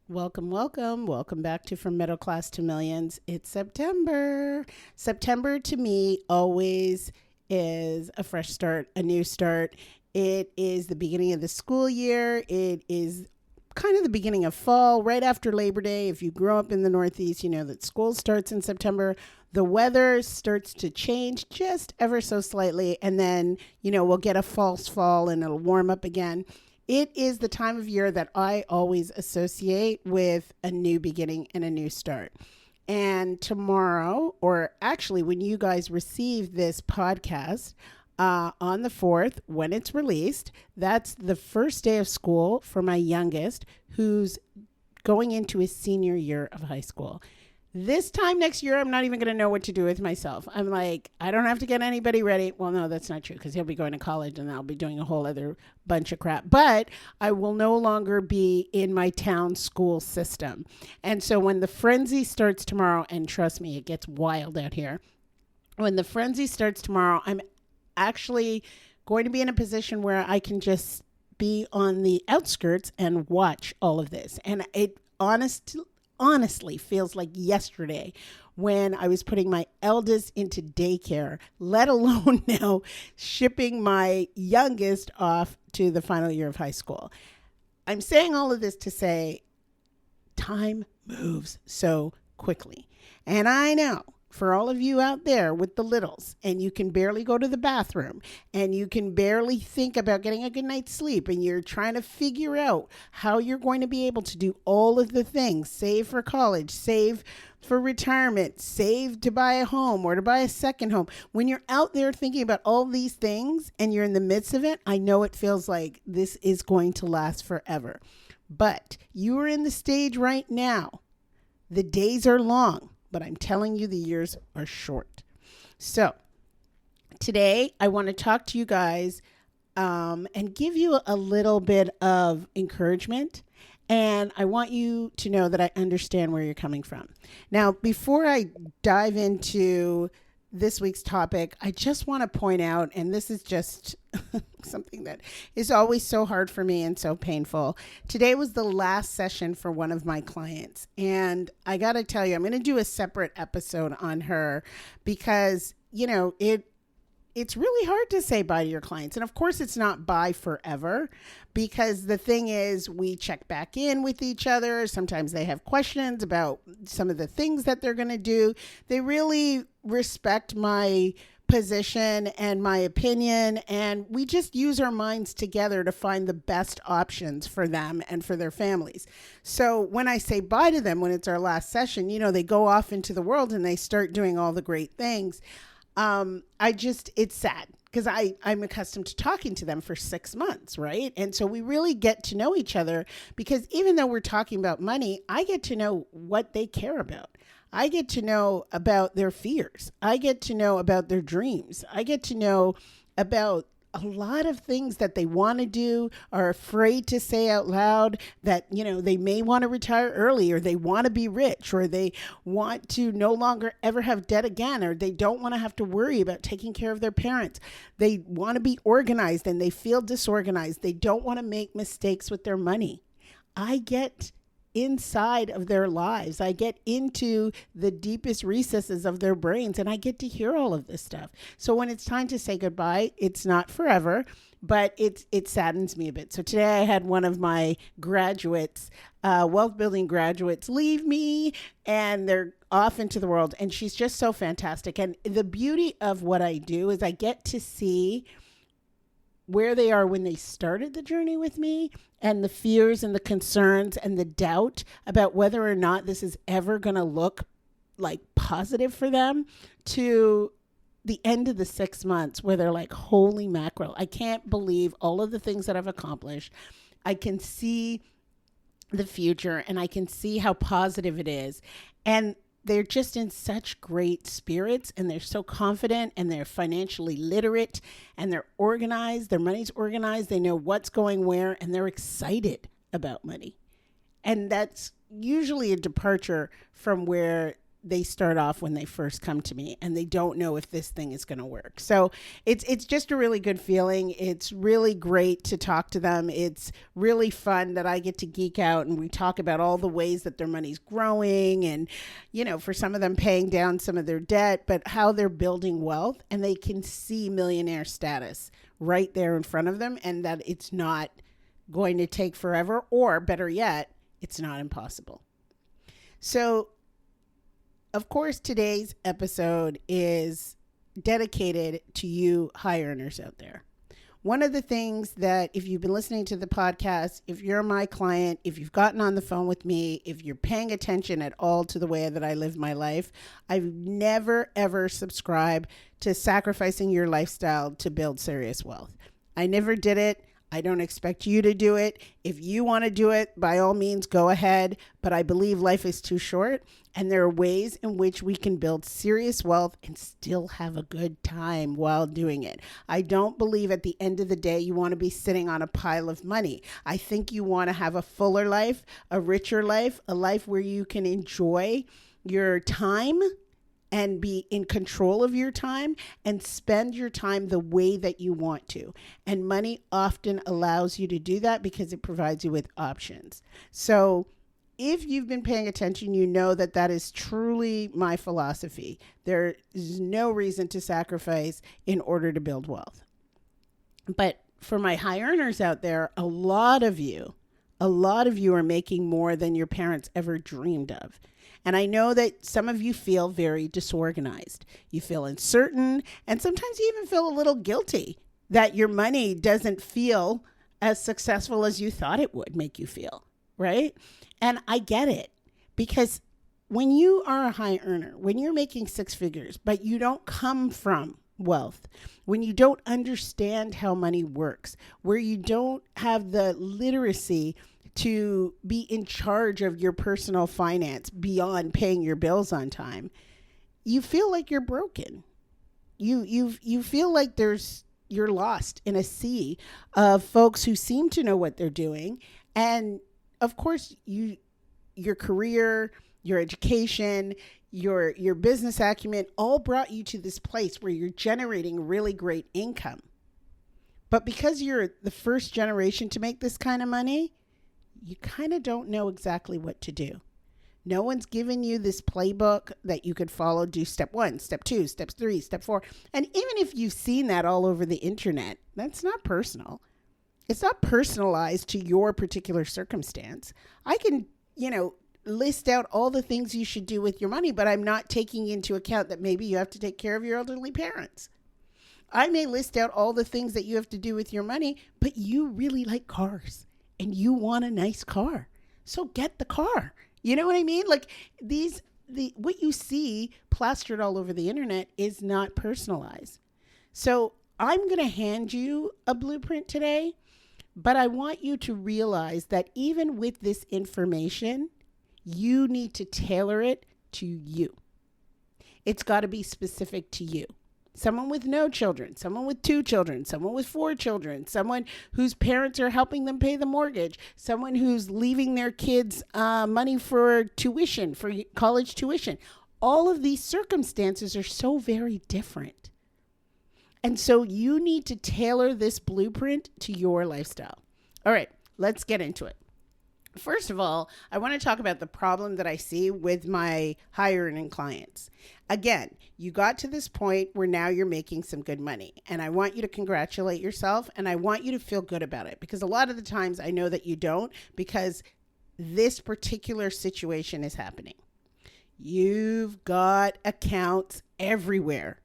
Welcome, welcome. Welcome back to From Middle Class to Millions. It's September. September to me always is a fresh start, a new start. It is the beginning of the school year. It is kind of the beginning of fall, right after Labor Day. If you grow up in the Northeast, you know that school starts in September. The weather starts to change just ever so slightly, and then, we'll get a false fall and it'll warm up again. It is the time of year that I always associate with a new beginning and a new start. And tomorrow, or actually when you guys receive this podcast, on the 4th, when it's released, that's the first day of school for my youngest, who's going into his senior year of high school. This time next year, I'm not even going to know what to do with myself. I'm like, I don't have to get anybody ready. Well, no, that's not true, because he'll be going to college and I'll be doing a whole other bunch of crap. But I will no longer be in my town school system. And so when the frenzy starts tomorrow, and trust me, it gets wild out here. When the frenzy starts tomorrow, I'm actually going to be in a position where I can just be on the outskirts and watch all of this. And it honestly feels like yesterday when I was putting my eldest into daycare, let alone now shipping my youngest off to the final year of high school. I'm saying all of this to say time moves so quickly. And I know for all of you out there with the littles, and you can barely go to the bathroom, and you can barely think about getting a good night's sleep, and you're trying to figure out how you're going to be able to do all of the things, save for college, save for retirement, save to buy a home or to buy a second home. When you're out there thinking about all these things and you're in the midst of it, I know it feels like this is going to last forever. But you are in the stage right now. The days are long, but I'm telling you the years are short. So today I want to talk to you guys and give you a little bit of encouragement. And I want you to know that I understand where you're coming from. Now, before I dive into this week's topic, I just want to point out, and this is just something that is always so hard for me and so painful. Today was the last session for one of my clients. And I got to tell you, I'm going to do a separate episode on her because, it's really hard to say bye to your clients. And of course, it's not bye forever, because the thing is, we check back in with each other. Sometimes they have questions about some of the things that they're going to do. They really respect my position and my opinion, and we just use our minds together to find the best options for them and for their families. So when I say bye to them, when it's our last session, they go off into the world and they start doing all the great things. It's sad because I'm accustomed to talking to them for 6 months, right? And so we really get to know each other, because even though we're talking about money, I get to know what they care about. I get to know about their fears. I get to know about their dreams. I get to know about a lot of things that they want to do, are afraid to say out loud, that, they may want to retire early, or they want to be rich, or they want to no longer ever have debt again, or they don't want to have to worry about taking care of their parents. They want to be organized and they feel disorganized. They don't want to make mistakes with their money. I get inside of their lives. I get into the deepest recesses of their brains, and I get to hear all of this stuff. So when it's time to say goodbye, it's not forever, but it saddens me a bit. So today I had one of my graduates, wealth building graduates, leave me, and they're off into the world. And she's just so fantastic. And the beauty of what I do is I get to see where they are when they started the journey with me, and the fears and the concerns and the doubt about whether or not this is ever going to look like positive for them, to the end of the 6 months where they're like, holy mackerel, I can't believe all of the things that I've accomplished. I can see the future and I can see how positive it is. And they're just in such great spirits, and they're so confident, and they're financially literate, and they're organized. Their money's organized. They know what's going where, and they're excited about money. And that's usually a departure from where they start off when they first come to me, and they don't know if this thing is going to work. So it's just a really good feeling. It's really great to talk to them. It's really fun that I get to geek out and we talk about all the ways that their money's growing, and, you know, for some of them paying down some of their debt, but how they're building wealth, and they can see millionaire status right there in front of them, and that it's not going to take forever, or better yet, it's not impossible. So, of course, today's episode is dedicated to you high earners out there. One of the things that, if you've been listening to the podcast, if you're my client, if you've gotten on the phone with me, if you're paying attention at all to the way that I live my life, I've never, ever subscribed to sacrificing your lifestyle to build serious wealth. I never did it. I don't expect you to do it. If you want to do it, by all means, go ahead. But I believe life is too short, and there are ways in which we can build serious wealth and still have a good time while doing it. I don't believe at the end of the day you want to be sitting on a pile of money. I think you want to have a fuller life, a richer life, a life where you can enjoy your time and be in control of your time and spend your time the way that you want to. And money often allows you to do that because it provides you with options. So if you've been paying attention, you know that that is truly my philosophy. There is no reason to sacrifice in order to build wealth. But for my high earners out there, a lot of you are making more than your parents ever dreamed of. And I know that some of you feel very disorganized. You feel uncertain, and sometimes you even feel a little guilty that your money doesn't feel as successful as you thought it would make you feel, right? And I get it, because when you are a high earner, when you're making six figures, but you don't come from wealth, when you don't understand how money works, where you don't have the literacy to be in charge of your personal finance beyond paying your bills on time, you feel like you're broken. You feel like you're lost in a sea of folks who seem to know what they're doing. And of course, your career, your education, your business acumen all brought you to this place where you're generating really great income. But because you're the first generation to make this kind of money, you kind of don't know exactly what to do. No one's given you this playbook that you could follow, do step 1, step 2, step 3, step 4. And even if you've seen that all over the internet, that's not personal. It's not personalized to your particular circumstance. I can, list out all the things you should do with your money, but I'm not taking into account that maybe you have to take care of your elderly parents. I may list out all the things that you have to do with your money, but you really like cars and you want a nice car. So get the car. You know what I mean? Like what you see plastered all over the internet is not personalized. So I'm going to hand you a blueprint today, but I want you to realize that even with this information, you need to tailor it to you. It's got to be specific to you. Someone with no children, someone with 2 children, someone with 4 children, someone whose parents are helping them pay the mortgage, someone who's leaving their kids money for tuition, for college tuition. All of these circumstances are so very different. And so you need to tailor this blueprint to your lifestyle. All right, let's get into it. First of all, I want to talk about the problem that I see with my high earning clients. Again, you got to this point where now you're making some good money, and I want you to congratulate yourself, and I want you to feel good about it, because a lot of the times I know that you don't, because this particular situation is happening. You've got accounts everywhere.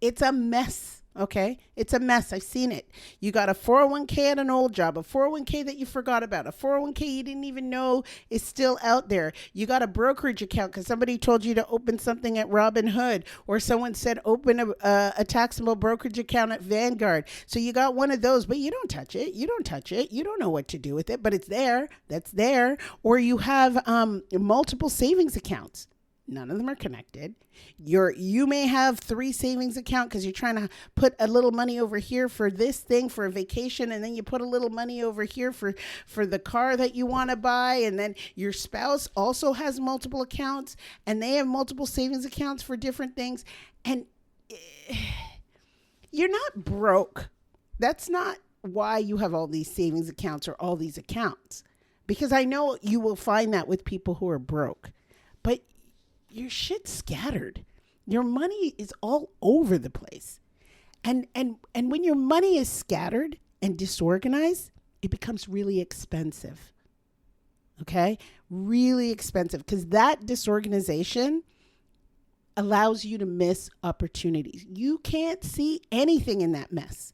It's a mess. Okay, it's a mess. I've seen it. You got a 401k at an old job, a 401k that you forgot about, a 401k you didn't even know is still out there. You got a brokerage account because somebody told you to open something at Robinhood, or someone said open a taxable brokerage account at Vanguard. So you got one of those, but you don't touch it. You don't touch it. You don't know what to do with it, but it's there. That's there. Or you have multiple savings accounts. None of them are connected. You may have 3 savings accounts because you're trying to put a little money over here for this thing, for a vacation, and then you put a little money over here for the car that you want to buy, and then your spouse also has multiple accounts, and they have multiple savings accounts for different things, and you're not broke. That's not why you have all these savings accounts or all these accounts, because I know you will find that with people who are broke, but your shit's scattered. Your money is all over the place. And when your money is scattered and disorganized, it becomes really expensive. Okay? Really expensive, because that disorganization allows you to miss opportunities. You can't see anything in that mess.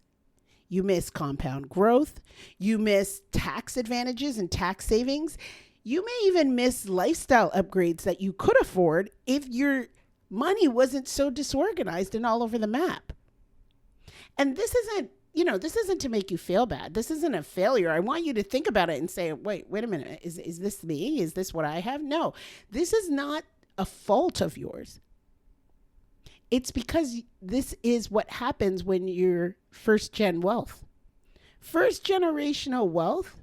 You miss compound growth. You miss tax advantages and tax savings. You may even miss lifestyle upgrades that you could afford if your money wasn't so disorganized and all over the map. And this isn't to make you feel bad. This isn't a failure. I want you to think about it and say, wait a minute. Is this me? Is this what I have? No, this is not a fault of yours. It's because this is what happens when you're first gen wealth. First generational wealth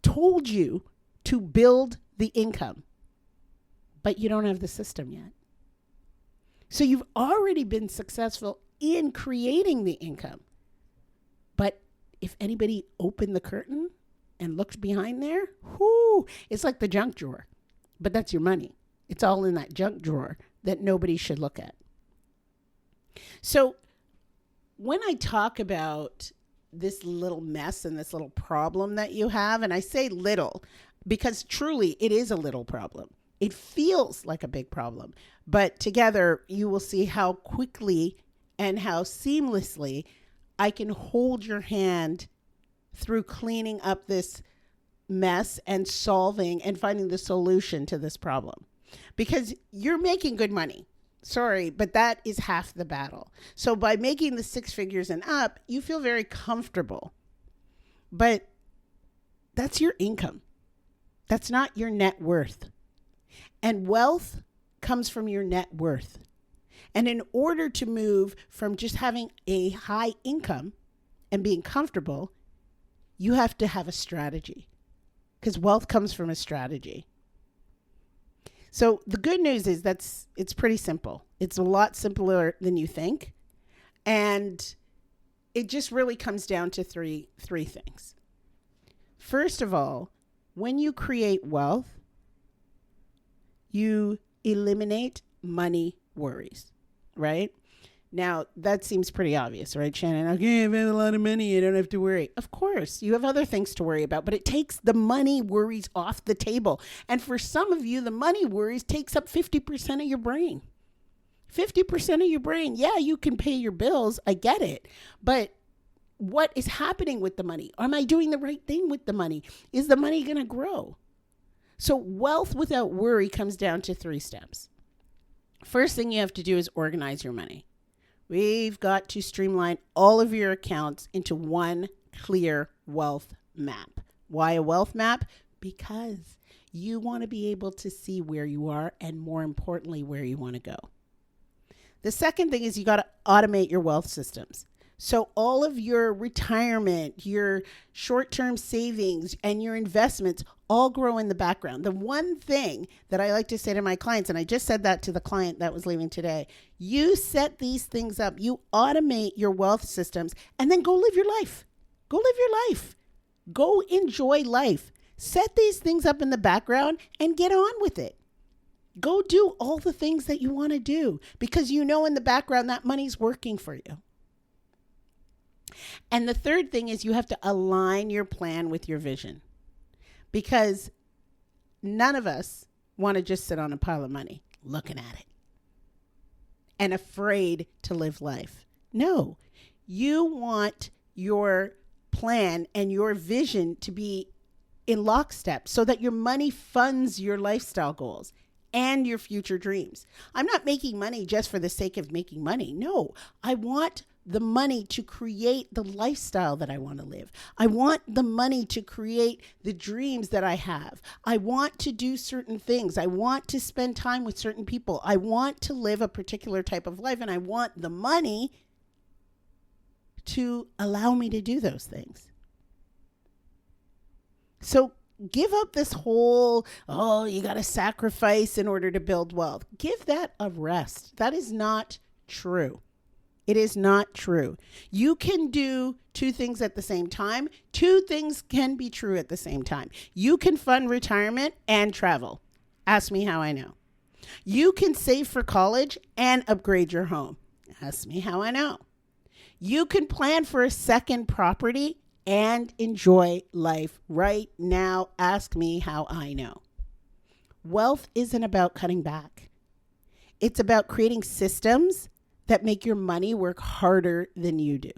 told you to build the income, but you don't have the system yet. So you've already been successful in creating the income. But if anybody opened the curtain and looked behind there, it's like the junk drawer, but that's your money. It's all in that junk drawer that nobody should look at. So when I talk about this little mess and this little problem that you have, and I say little because truly it is a little problem. It feels like a big problem, but together you will see how quickly and how seamlessly I can hold your hand through cleaning up this mess and solving and finding the solution to this problem, because you're making good money. Sorry, but that is half the battle. So by making the 6 figures and up, you feel very comfortable. But that's your income. That's not your net worth. And wealth comes from your net worth. And in order to move from just having a high income and being comfortable, you have to have a strategy, because wealth comes from a strategy. So the good news is it's pretty simple. It's a lot simpler than you think. And it just really comes down to three things. First of all, when you create wealth, you eliminate money worries, right? Now, that seems pretty obvious, right, Shannon? Okay, if you have a lot of money, you don't have to worry. Of course, you have other things to worry about, but it takes the money worries off the table. And for some of you, the money worries takes up 50% of your brain. 50% of your brain. Yeah, you can pay your bills. I get it. But what is happening with the money? Am I doing the right thing with the money? Is the money going to grow? So wealth without worry comes down to 3 steps. First thing you have to do is organize your money. We've got to streamline all of your accounts into one clear wealth map. Why a wealth map? Because you want to be able to see where you are, and more importantly, where you want to go. The second thing is you got to automate your wealth systems. So all of your retirement, your short-term savings, and your investments all grow in the background. The one thing that I like to say to my clients, and I just said that to the client that was leaving today, you set these things up, you automate your wealth systems, and then go live your life. Go live your life. Go enjoy life. Set these things up in the background and get on with it. Go do all the things that you want to do, because you know in the background that money's working for you. And the third thing is you have to align your plan with your vision, because none of us want to just sit on a pile of money looking at it and afraid to live life. No, you want your plan and your vision to be in lockstep so that your money funds your lifestyle goals and your future dreams. I'm not making money just for the sake of making money. No, I want the money to create the lifestyle that I want to live. I want the money to create the dreams that I have. I want to do certain things. I want to spend time with certain people. I want to live a particular type of life, and I want the money to allow me to do those things. So give up this whole, you got to sacrifice in order to build wealth. Give that a rest. That is not true. It is not true. You can do two things at the same time. Two things can be true at the same time. You can fund retirement and travel. Ask me how I know. You can save for college and upgrade your home. Ask me how I know. You can plan for a second property and enjoy life right now. Ask me how I know. Wealth isn't about cutting back. It's about creating systems that make your money work harder than you do.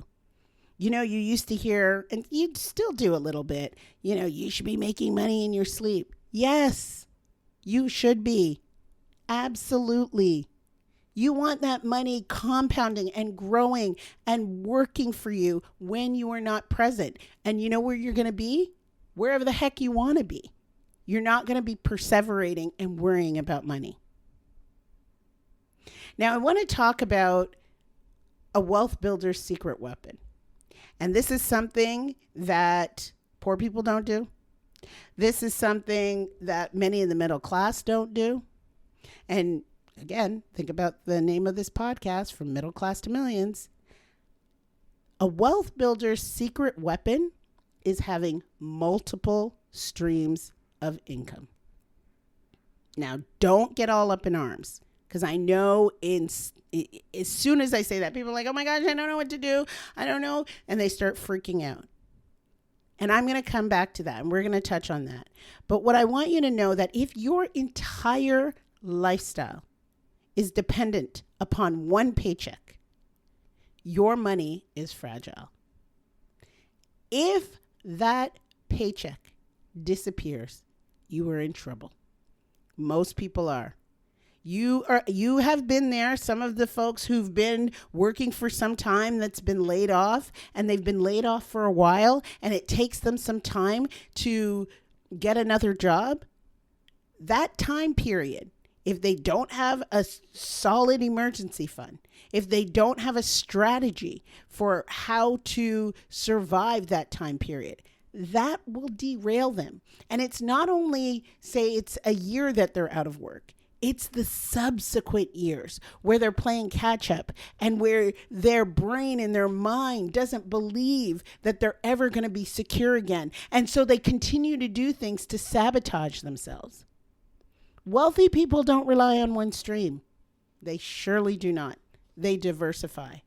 You know, you used to hear, and you still do a little bit, you should be making money in your sleep. Yes, you should be. Absolutely. You want that money compounding and growing and working for you when you are not present. And you know where you're going to be? Wherever the heck you want to be. You're not going to be perseverating and worrying about money. Now, I want to talk about a wealth builder's secret weapon. And this is something that poor people don't do. This is something that many in the middle class don't do. And again, think about the name of this podcast, From Middle Class to Millions. A wealth builder's secret weapon is having multiple streams of income. Now, don't get all up in arms, because I know as soon as I say that, people are like, oh my gosh, I don't know what to do. I don't know. And they start freaking out. And I'm going to come back to that, and we're going to touch on that. But what I want you to know, that if your entire lifestyle is dependent upon one paycheck, your money is fragile. If that paycheck disappears, you are in trouble. Most people are. You have been there. Some of the folks who've been working for some time that's been laid off, and they've been laid off for a while, and it takes them some time to get another job. That time period, if they don't have a solid emergency fund, if they don't have a strategy for how to survive that time period, that will derail them. And it's not only, say, it's a year that they're out of work. It's the subsequent years where they're playing catch up, and where their brain and their mind doesn't believe that they're ever going to be secure again. And so they continue to do things to sabotage themselves. Wealthy people don't rely on one stream. They surely do not. They diversify.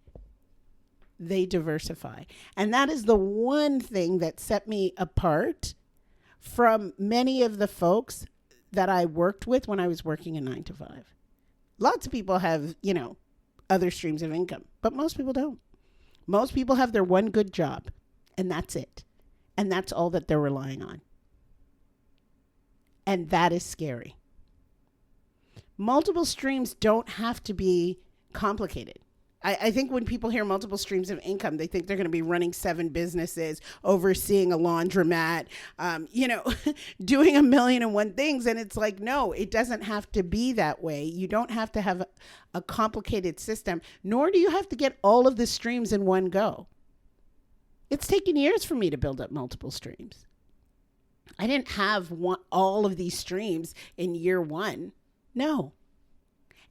They diversify. And that is the one thing that set me apart from many of the folks that I worked with when I was working a 9-to-5. Lots of people have, other streams of income, but most people don't. Most people have their one good job, and that's it. And that's all that they're relying on. And that is scary. Multiple streams don't have to be complicated. I think when people hear multiple streams of income, they think they're going to be running 7 businesses, overseeing a laundromat, doing 1,000,001 things. And it's like, no, it doesn't have to be that way. You don't have to have a complicated system, nor do you have to get all of the streams in one go. It's taken years for me to build up multiple streams. I didn't have all of these streams in year 1. No.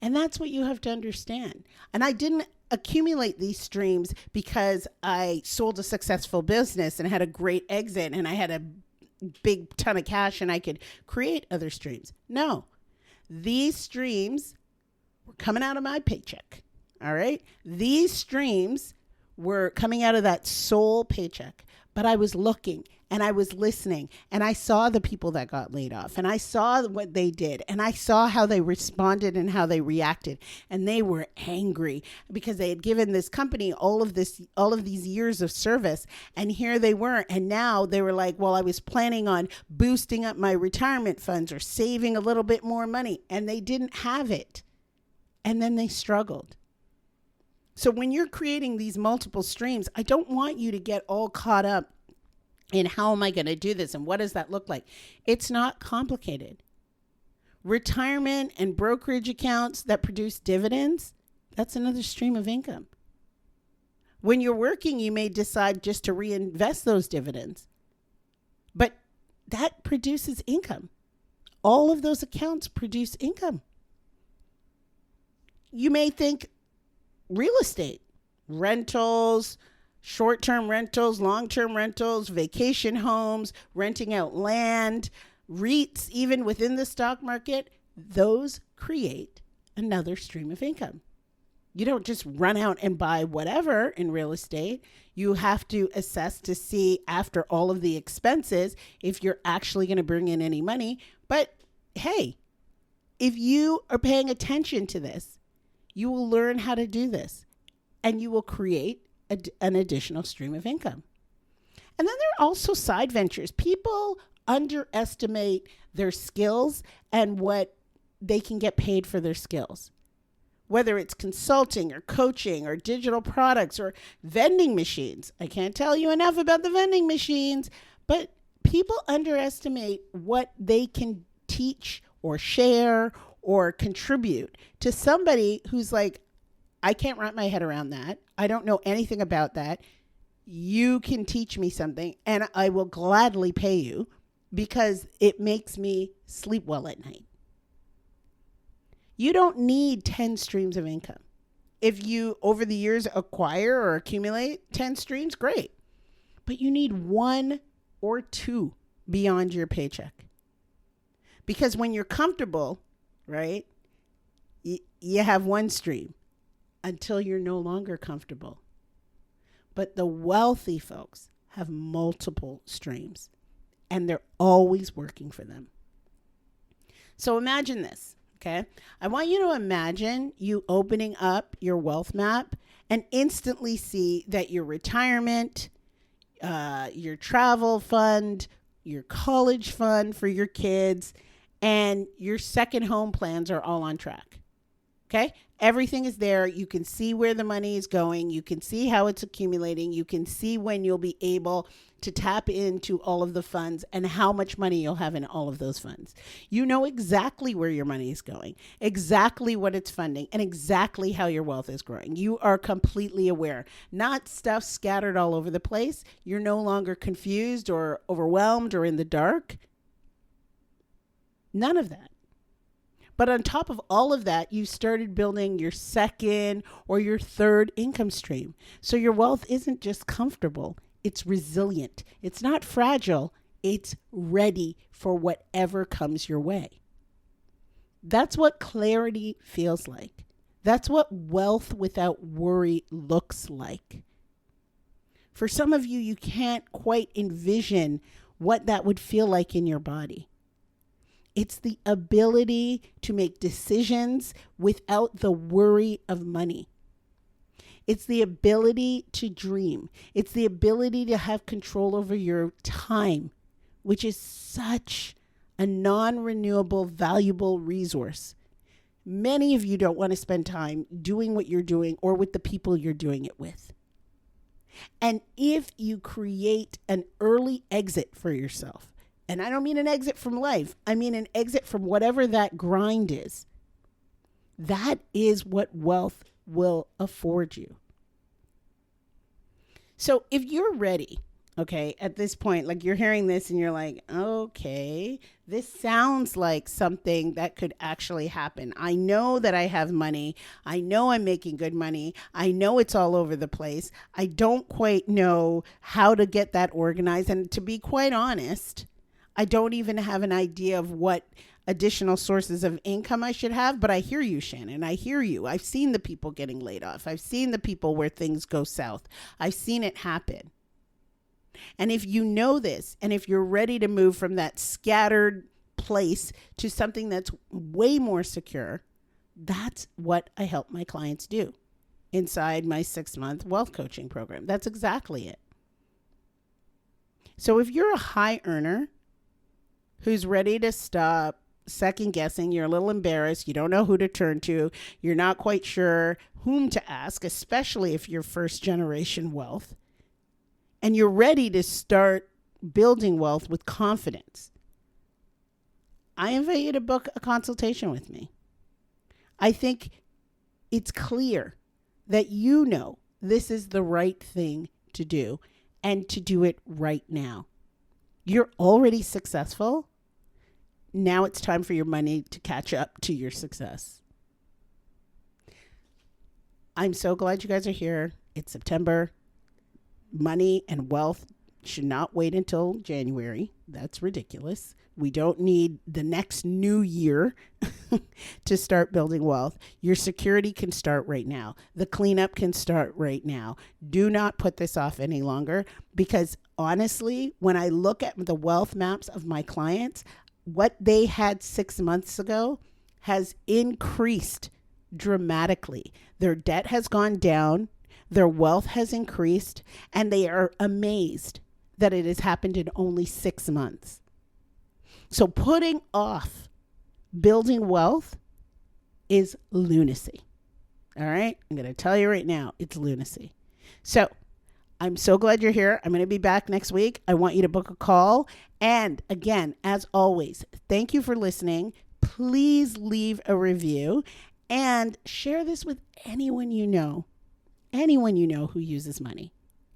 And that's what you have to understand. And I didn't accumulate these streams because I sold a successful business and had a great exit and I had a big ton of cash and I could create other streams. No, these streams were coming out of my paycheck. All right. These streams were coming out of that sole paycheck, but I was looking and I was listening, and I saw the people that got laid off, and I saw what they did, and I saw how they responded and how they reacted, and they were angry because they had given this company all of these years of service, and here they were, and now they were like, well, I was planning on boosting up my retirement funds or saving a little bit more money, and they didn't have it, and then they struggled. So when you're creating these multiple streams, I don't want you to get all caught up in how am I going to do this and what does that look like? It's not complicated. Retirement and brokerage accounts that produce dividends, that's another stream of income. When you're working, you may decide just to reinvest those dividends, but that produces income. All of those accounts produce income. You may think real estate, rentals, short-term rentals, long-term rentals, vacation homes, renting out land, REITs, even within the stock market, those create another stream of income. You don't just run out and buy whatever in real estate. You have to assess to see after all of the expenses if you're actually going to bring in any money. But hey, if you are paying attention to this, you will learn how to do this and you will create an additional stream of income. And then there are also side ventures. People underestimate their skills and what they can get paid for their skills. Whether it's consulting or coaching or digital products or vending machines. I can't tell you enough about the vending machines, but people underestimate what they can teach or share or contribute to somebody who's like, I can't wrap my head around that. I don't know anything about that. You can teach me something and I will gladly pay you because it makes me sleep well at night. You don't need 10 streams of income. If you, over the years, acquire or accumulate 10 streams, great. But you need 1 or 2 beyond your paycheck. Because when you're comfortable, right, you have 1 stream until you're no longer comfortable. But the wealthy folks have multiple streams, and they're always working for them. So imagine this. Okay. I want you to imagine you opening up your wealth map and instantly see that your retirement, your travel fund, your college fund for your kids, and your second home plans are all on track. Okay. Everything is there. You can see where the money is going. You can see how it's accumulating. You can see when you'll be able to tap into all of the funds and how much money you'll have in all of those funds. You know exactly where your money is going, exactly what it's funding, and exactly how your wealth is growing. You are completely aware, not stuff scattered all over the place. You're no longer confused or overwhelmed or in the dark. None of that. But on top of all of that, you started building your second or your third income stream. So your wealth isn't just comfortable. It's resilient. It's not fragile. It's ready for whatever comes your way. That's what clarity feels like. That's what wealth without worry looks like. For some of you, you can't quite envision what that would feel like in your body. It's the ability to make decisions without the worry of money. It's the ability to dream. It's the ability to have control over your time, which is such a non-renewable, valuable resource. Many of you don't want to spend time doing what you're doing or with the people you're doing it with. And if you create an early exit for yourself, and I don't mean an exit from life. I mean an exit from whatever that grind is. That is what wealth will afford you. So if you're ready, okay, at this point, like you're hearing this and you're like, okay, this sounds like something that could actually happen. I know that I have money. I know I'm making good money. I know it's all over the place. I don't quite know how to get that organized. And to be quite honest, I don't even have an idea of what additional sources of income I should have, but I hear you, Shannon. I hear you. I've seen the people getting laid off. I've seen the people where things go south. I've seen it happen. And if you know this, and if you're ready to move from that scattered place to something that's way more secure, that's what I help my clients do inside my 6-month wealth coaching program. That's exactly it. So if you're a high earner who's ready to stop second guessing, you're a little embarrassed, you don't know who to turn to, you're not quite sure whom to ask, especially if you're first generation wealth and you're ready to start building wealth with confidence, I invite you to book a consultation with me. I think it's clear that you know this is the right thing to do and to do it right now. You're already successful. Now it's time for your money to catch up to your success. I'm so glad you guys are here. It's September. Money and wealth should not wait until January. That's ridiculous. We don't need the next new year to start building wealth. Your security can start right now. The cleanup can start right now. Do not put this off any longer, because honestly, when I look at the wealth maps of my clients, what they had 6 months ago has increased dramatically. Their debt has gone down, their wealth has increased, and they are amazed that it has happened in only 6 months. So putting off building wealth is lunacy. All right? I'm going to tell you right now, it's lunacy. So I'm so glad you're here. I'm going to be back next week. I want you to book a call. And again, as always, thank you for listening. Please leave a review and share this with anyone you know who uses money.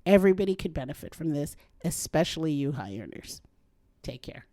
Everybody could benefit from this, especially you high earners. Take care.